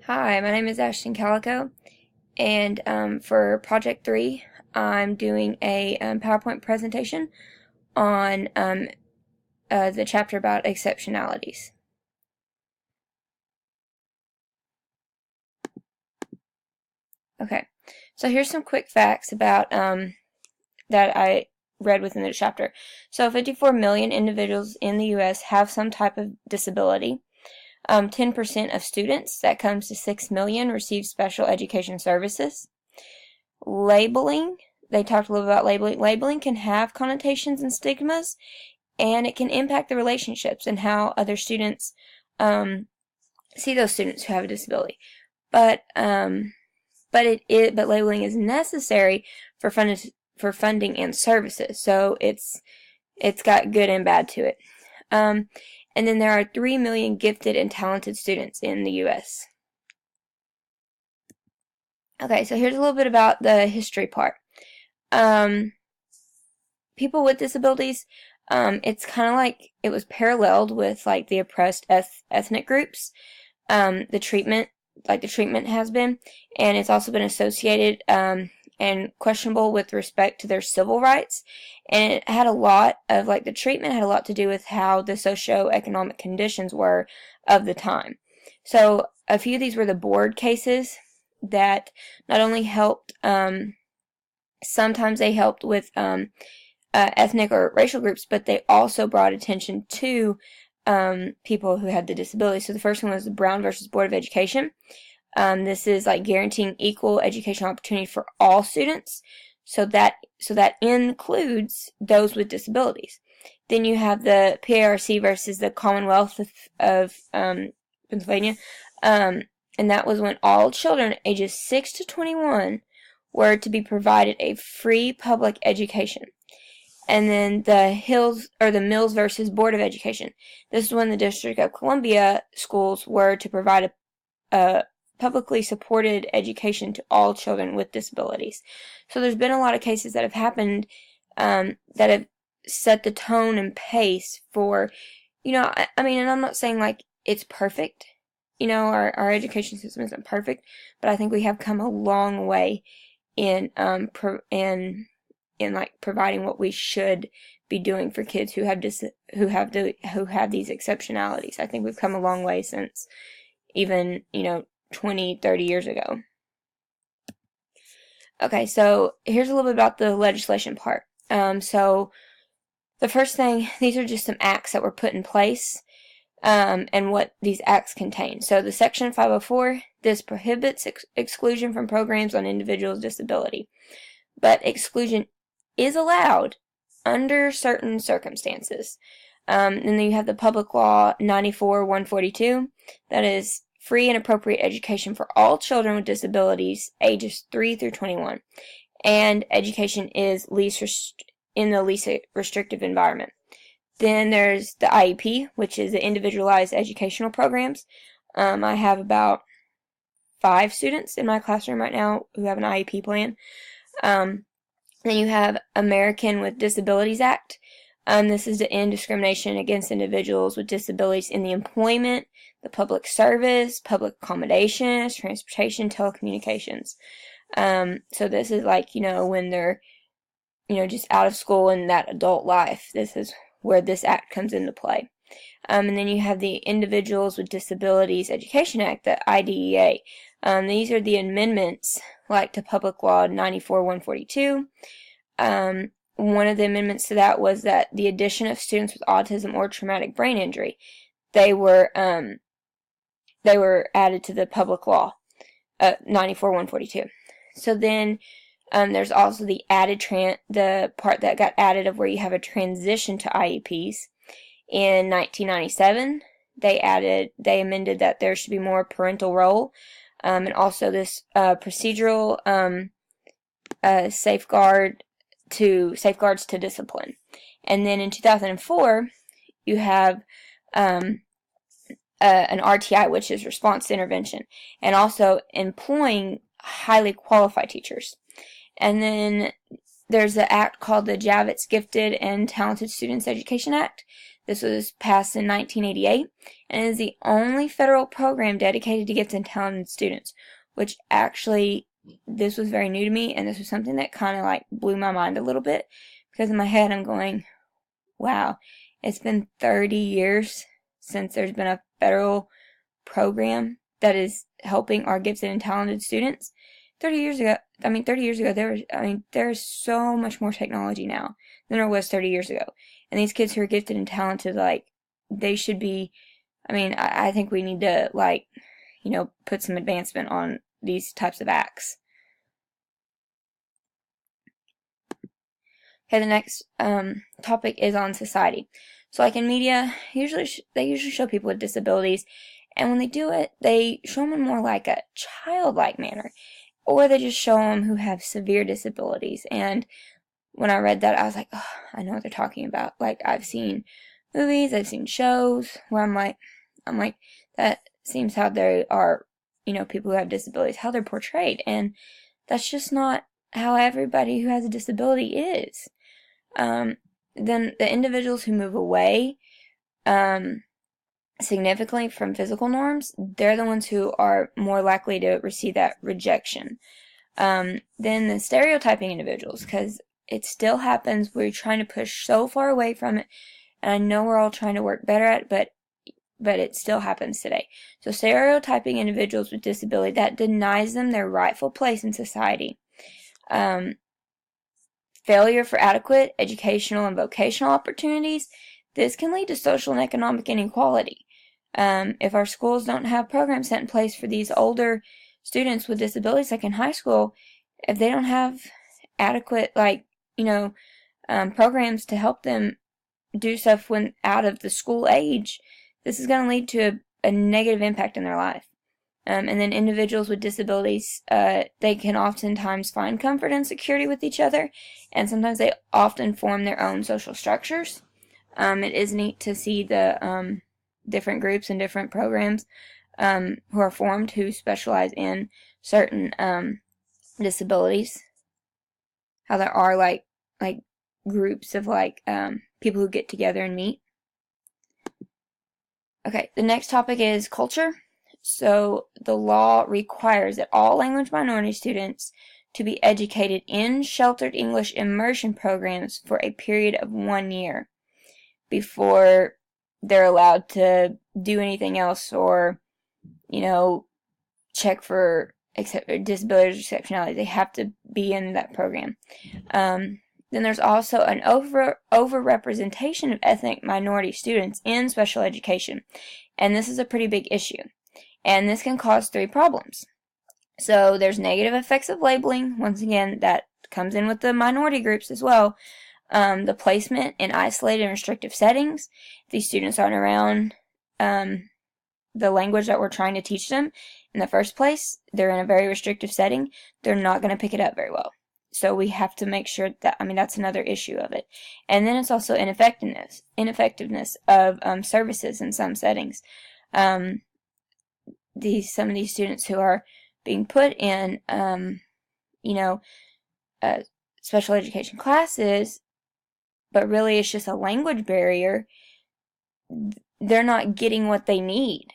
Hi, my name is Ashton Calico, and for Project 3, I'm doing a PowerPoint presentation on the chapter about exceptionalities. Okay, so here's some quick facts about that I read within the chapter. So 54 million individuals in the U.S. have some type of disability. 10% of students, that comes to 6 million, receive special education services. Labeling, they talked a little about labeling. Labeling can have connotations and stigmas, and it can impact the relationships and how other students see those students who have a disability. But labeling is necessary for funding and services. So it's got good and bad to it. And then there are 3 million gifted and talented students in the U.S. Okay, so here's a little bit about the history part. People with disabilities, it's kind of like it was paralleled with like the oppressed ethnic groups. The treatment has been, and it's also been associated and questionable with respect to their civil rights. And it had a lot of the treatment had a lot to do with how the socioeconomic conditions were of the time. So a few of these were the board cases that not only helped, sometimes they helped with ethnic or racial groups, but they also brought attention to people who had the disability. So the first one was the Brown versus Board of Education. This is like guaranteeing equal educational opportunity for all students. So that includes those with disabilities. Then you have the PARC versus the Commonwealth of Pennsylvania. And that was when all children ages 6 to 21 were to be provided a free public education. And then the Mills versus Board of Education. This is when the District of Columbia schools were to provide a publicly supported education to all children with disabilities. So there's been a lot of cases that have happened that have set the tone and pace for, I mean, and I'm not saying like it's perfect. Our education system isn't perfect, but I think we have come a long way in providing what we should be doing for kids who have these exceptionalities. I think we've come a long way since even 20, 30 years ago. Okay, so here's a little bit about the legislation part. So the first thing, these are just some acts that were put in place and what these acts contain. So the Section 504, this prohibits exclusion from programs on individuals' disability. But exclusion is allowed under certain circumstances. And then you have the Public Law 94-142, that is free and appropriate education for all children with disabilities ages 3 through 21. And education is in the least restrictive environment. Then there's the IEP, which is the Individualized Educational Programs. I have about 5 students in my classroom right now who have an IEP plan. Then you have American with Disabilities Act. This is to end discrimination against individuals with disabilities in the employment, the public service, public accommodations, transportation, telecommunications. So this is when they're, just out of school in that adult life. This is where this act comes into play. And then you have the Individuals with Disabilities Education Act, the IDEA. These are the amendments to Public Law 94-142. One of the amendments to that was that the addition of students with autism or traumatic brain injury, they were added to the Public Law 94-142. So then there's also the part that got added of where you have a transition to IEPs. In 1997, they amended that there should be more parental role, and also this procedural safeguards to discipline. And then in 2004, you have an RTI, which is response to intervention, and also employing highly qualified teachers. And then there's the act called the Javits Gifted and Talented Students Education Act. This was passed in 1988, and it is the only federal program dedicated to gifted and talented students, which actually, this was very new to me, and this was something that kind of like blew my mind a little bit, because in my head I'm going, wow, it's been 30 years since there's been a federal program that is helping our gifted and talented students. 30 years ago, there's so much more technology now than there was 30 years ago. And these kids who are gifted and talented, like, they should be, I think we need to, like, put some advancement on these types of acts. Okay, the next topic is on society. So, like in media, they usually show people with disabilities, and when they do it, they show them in more like a childlike manner, or they just show them who have severe disabilities. And when I read that, I was like, oh, I know what they're talking about. Like, I've seen movies, I've seen shows where I'm like, that seems how they are, people who have disabilities, how they're portrayed, and that's just not how everybody who has a disability is. Then the individuals who move away significantly from physical norms, they're the ones who are more likely to receive that rejection. Then the stereotyping individuals, because it still happens. We're trying to push so far away from it, and I know we're all trying to work better at it, but it still happens today. So stereotyping individuals with disability, that denies them their rightful place in society. Failure for adequate educational and vocational opportunities, this can lead to social and economic inequality. If our schools don't have programs set in place for these older students with disabilities, like in high school, if they don't have adequate, programs to help them do stuff when out of the school age, this is going to lead to a negative impact in their life. And then individuals with disabilities, they can oftentimes find comfort and security with each other, and sometimes they often form their own social structures. It is neat to see the different groups and different programs who are formed who specialize in certain disabilities. How there are like groups of people who get together and meet. Okay, the next topic is culture. So the law requires that all language minority students to be educated in sheltered English immersion programs for a period of 1 year before they're allowed to do anything else or, check for disability or exceptionality. They have to be in that program. Then there's also an overrepresentation of ethnic minority students in special education, and this is a pretty big issue. And this can cause 3 problems. So there's negative effects of labeling. Once again, that comes in with the minority groups as well. The placement in isolated and restrictive settings. If these students aren't around the language that we're trying to teach them in the first place, they're in a very restrictive setting, they're not going to pick it up very well. So we have to make sure that, that's another issue of it. And then it's also ineffectiveness of services in some settings. Some of these students who are being put in, special education classes, but really it's just a language barrier, they're not getting what they need.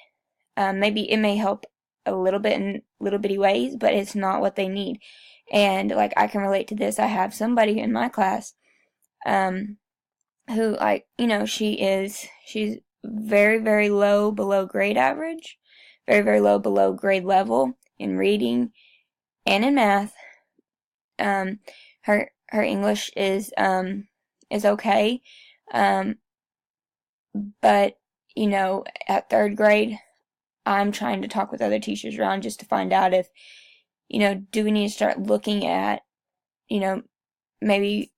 Maybe it may help a little bit in little bitty ways, but it's not what they need. And, I can relate to this. I have somebody in my class, who, she's very, very low below grade average, very, very low below grade level in reading and in math. Her English is okay. But, at 3rd grade, I'm trying to talk with other teachers around just to find out if, do we need to start looking at, maybe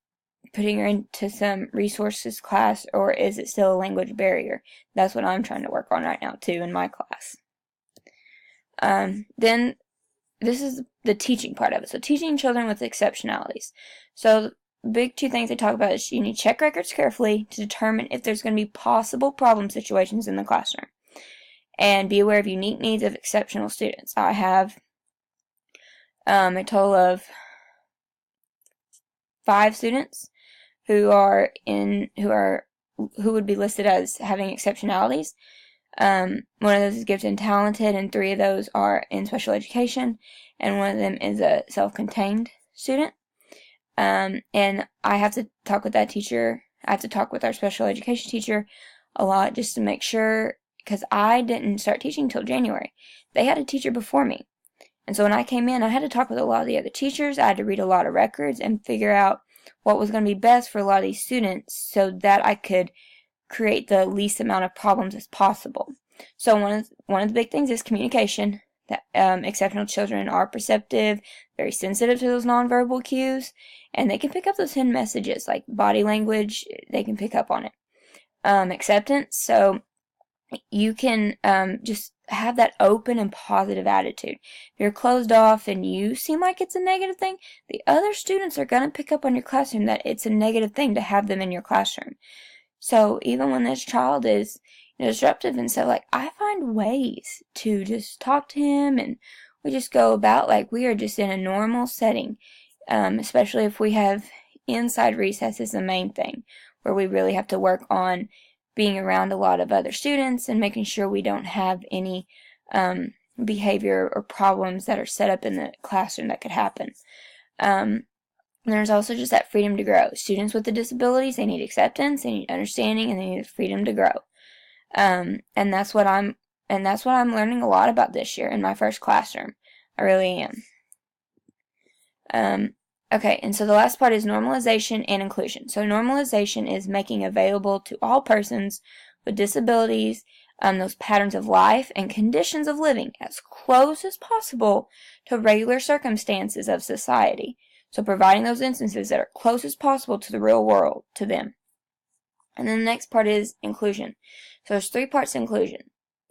putting her into some resources class, or is it still a language barrier? That's what I'm trying to work on right now, too, in my class. Then this is the teaching part of it. So teaching children with exceptionalities. So big 2 things they talk about is you need to check records carefully to determine if there's going to be possible problem situations in the classroom. And be aware of unique needs of exceptional students. I have a total of 5 students who are who would be listed as having exceptionalities. One of those is gifted and talented, and 3 of those are in special education, and one of them is a self-contained student. And I have to talk with that teacher. I have to talk with our special education teacher a lot just to make sure, because I didn't start teaching until January. They had a teacher before me. And so when I came in, I had to talk with a lot of the other teachers. I had to read a lot of records and figure out what was going to be best for a lot of these students so that I could create the least amount of problems as possible. So one of the big things is communication. That exceptional children are perceptive, very sensitive to those nonverbal cues, and they can pick up those hidden messages like body language. They can pick up on it. Acceptance. So you can just have that open and positive attitude. If you're closed off and you seem like it's a negative thing, the other students are going to pick up on your classroom that it's a negative thing to have them in your classroom. So even when this child is disruptive and stuff, like, I find ways to just talk to him, and we just go about like we are just in a normal setting, especially if we have inside recess is the main thing, where we really have to work on being around a lot of other students and making sure we don't have any behavior or problems that are set up in the classroom that could happen. There's also just that freedom to grow. Students with the disabilities, they need acceptance, they need understanding, and they need freedom to grow. And that's what I'm learning a lot about this year in my first classroom. I really am. Okay, and so the last part is normalization and inclusion. So normalization is making available to all persons with disabilities those patterns of life and conditions of living as close as possible to regular circumstances of society. So providing those instances that are close as possible to the real world to them. And then the next part is inclusion. So there's 3 parts to inclusion.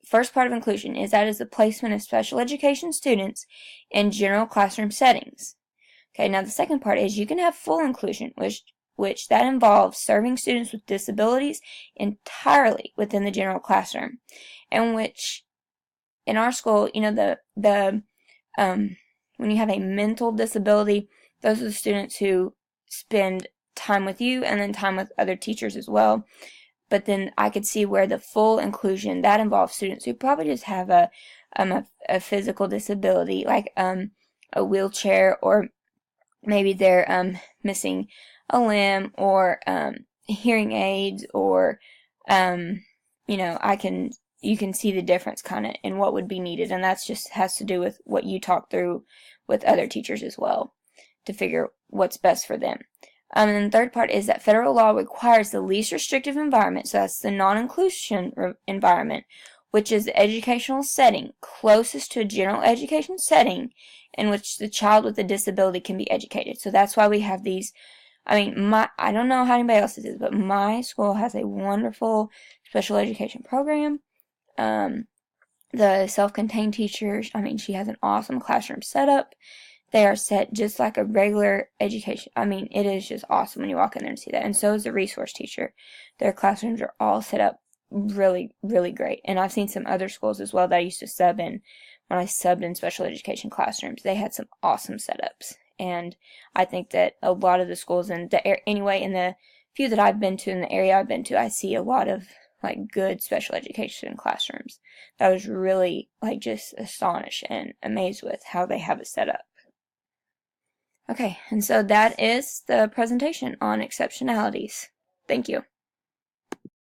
First part of inclusion is the placement of special education students in general classroom settings. Okay, now the second part is you can have full inclusion, which that involves serving students with disabilities entirely within the general classroom, and which in our school, when you have a mental disability, those are the students who spend time with you and then time with other teachers as well. But then I could see where the full inclusion, that involves students who probably just have a physical disability, like a wheelchair, or maybe they're missing a limb, or hearing aids, or you can see the difference kind of in what would be needed, and that's just has to do with what you talk through with other teachers as well to figure what's best for them. And then the third part is that federal law requires the least restrictive environment, so that's the non-inclusion environment, which is the educational setting closest to a general education setting in which the child with a disability can be educated. So that's why we have these. I don't know how anybody else's is, but my school has a wonderful special education program. The self-contained teachers, she has an awesome classroom setup. They are set just like a regular education. It is just awesome when you walk in there and see that. And so is the resource teacher. Their classrooms are all set up really, really great. And I've seen some other schools as well that I used to sub in. When I subbed in special education classrooms, they had some awesome setups. And I think that a lot of the schools in the few that I've been to in the area I've been to, I see a lot of good special education classrooms. I was really just astonished and amazed with how they have it set up. Okay, and so that is the presentation on exceptionalities. Thank you.